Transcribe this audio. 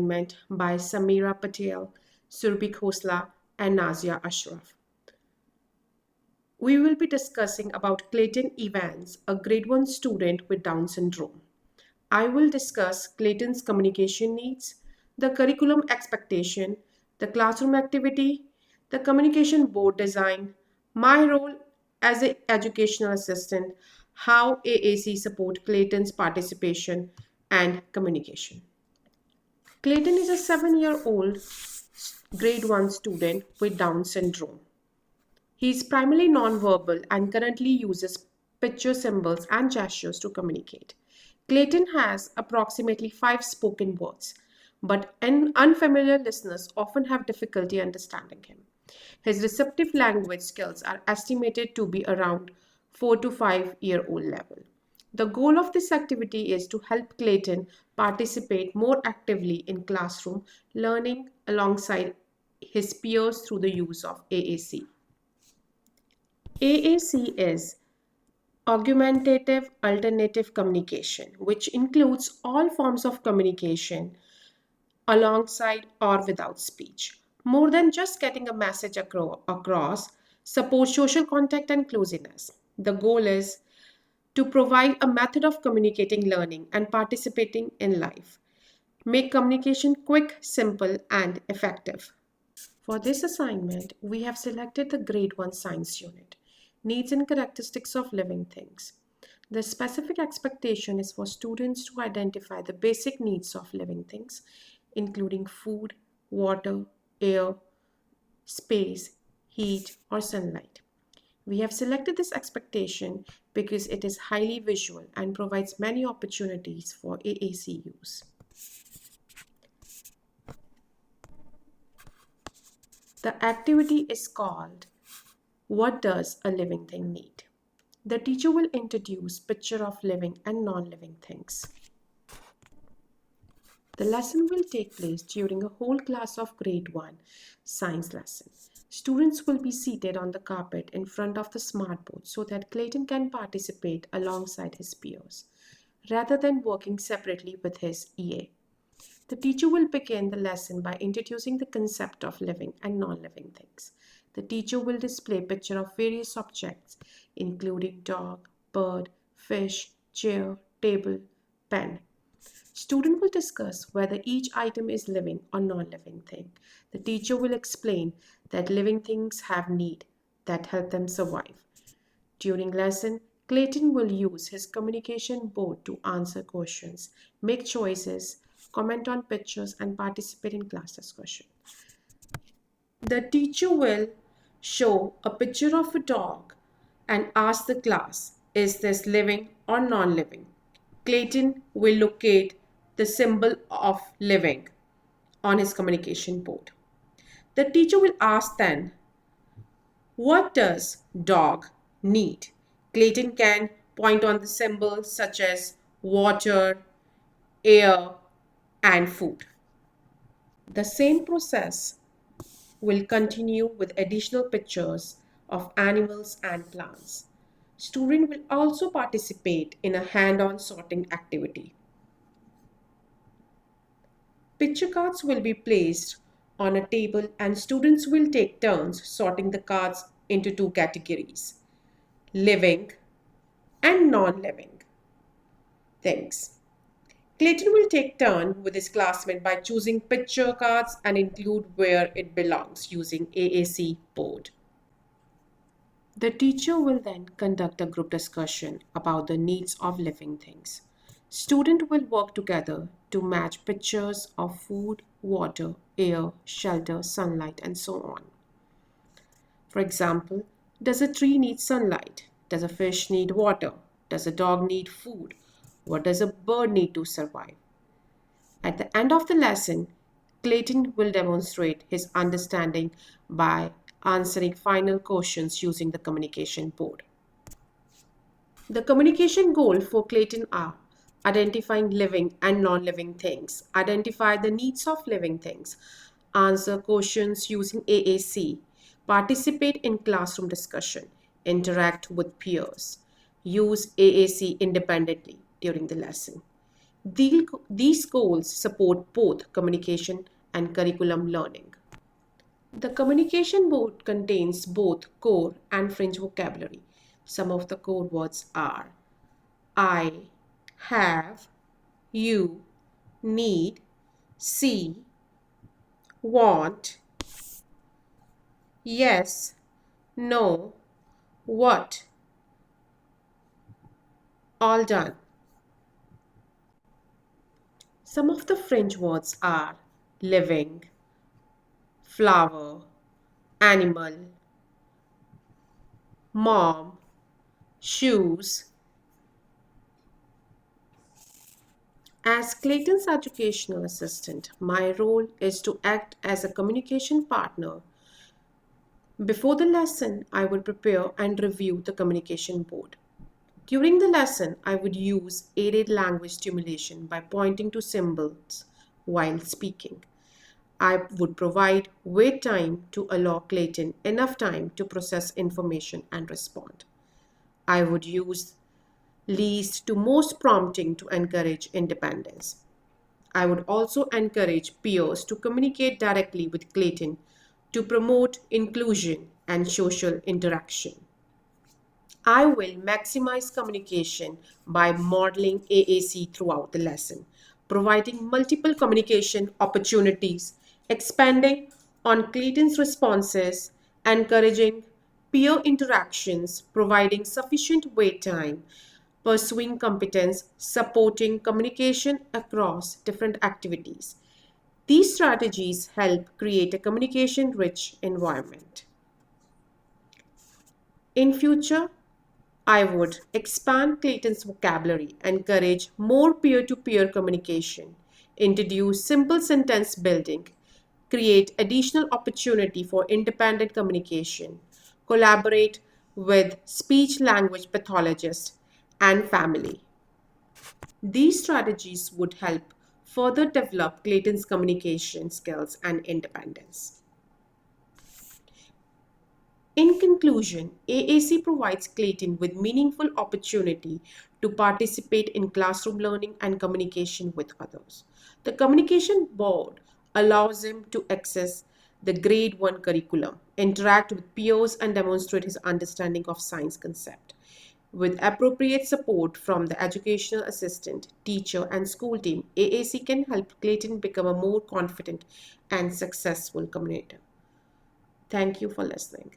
assignment by Samira Patel, Surbhi Khosla, and Nazia Ashraf. We will be discussing about Clayton Evans, a grade 1 student with Down syndrome. I will discuss Clayton's communication needs, the curriculum expectation, the classroom activity, the communication board design, my role as an educational assistant, how AAC support Clayton's participation and communication. Clayton is a 7-year-old grade 1 student with Down syndrome. He is primarily nonverbal and currently uses picture symbols and gestures to communicate. Clayton has approximately 5 spoken words, but unfamiliar listeners often have difficulty understanding him. His receptive language skills are estimated to be around 4 to 5-year-old level. The goal of this activity is to help Clayton participate more actively in classroom learning alongside his peers through the use of AAC. AAC is augmentative alternative communication, which includes all forms of communication alongside or without speech. More than just getting a message across, support social contact and closeness. The goal is to provide a method of communicating, learning, and participating in life. Make communication quick, simple, and effective. For this assignment, we have selected the Grade 1 Science Unit, Needs and Characteristics of Living Things. The specific expectation is for students to identify the basic needs of living things, including food, water, air, space, heat, or sunlight. We have selected this expectation because it is highly visual and provides many opportunities for AAC use. The activity is called What Does a Living Thing Need? The teacher will introduce picture of living and non-living things. The lesson will take place during a whole class of grade 1 science lesson. Students will be seated on the carpet in front of the smartboard so that Clayton can participate alongside his peers, rather than working separately with his EA. The teacher will begin the lesson by introducing the concept of living and non-living things. The teacher will display pictures of various objects, including dog, bird, fish, chair, table, pen. Student will discuss whether each item is living or non-living thing. The teacher will explain that living things have need that help them survive. During lesson, Clayton will use his communication board to answer questions, make choices, comment on pictures, and participate in class discussion. The teacher will show a picture of a dog and ask the class, is this living or non-living? Clayton will locate the symbol of living on his communication board. The teacher will ask then, what does dog need? Clayton can point on the symbols such as water, air, and food. The same process will continue with additional pictures of animals and plants. Student will also participate in a hand-on sorting activity. Picture cards will be placed on a table and students will take turns sorting the cards into 2 categories: living and non-living things. Clayton will take turn with his classmate by choosing picture cards and include where it belongs using AAC board. The teacher will then conduct a group discussion about the needs of living things. Students will work together to match pictures of food, water, air, shelter, sunlight, and so on. For example, does a tree need sunlight? Does a fish need water? Does a dog need food? What does a bird need to survive? At the end of the lesson, Clayton will demonstrate his understanding by answering final questions using the communication board. The communication goal for Clayton are identifying living and non-living things, identify the needs of living things, answer questions using AAC, participate in classroom discussion, interact with peers, use AAC independently during the lesson. These goals support both communication and curriculum learning. The communication board contains both core and fringe vocabulary. Some of the core words are I, have, you, need, see, want, yes, no, what, all done. Some of the fringe words are living, flower, animal, mom, shoes. As Clayton's educational assistant, my role is to act as a communication partner. Before the lesson, I would prepare and review the communication board. During the lesson, I would use aided language stimulation by pointing to symbols while speaking. I would provide wait time to allow Clayton enough time to process information and respond. I would use least to most prompting to encourage independence. I would also encourage peers to communicate directly with Clayton to promote inclusion and social interaction. I will maximize communication by modeling AAC throughout the lesson, providing multiple communication opportunities, expanding on Clayton's responses, encouraging peer interactions, providing sufficient wait time, pursuing competence, supporting communication across different activities. These strategies help create a communication rich environment. In future, I would expand Clayton's vocabulary, encourage more peer to peer communication, introduce simple sentence building, create additional opportunity for independent communication, collaborate with speech language pathologists and family. These strategies would help further develop Clayton's communication skills and independence. In conclusion, AAC provides Clayton with meaningful opportunity to participate in classroom learning and communication with others. The communication board allows him to access the grade 1 curriculum, interact with peers and demonstrate his understanding of science concept. With appropriate support from the educational assistant, teacher and school team, AAC can help Clayton become a more confident and successful communicator. Thank you for listening.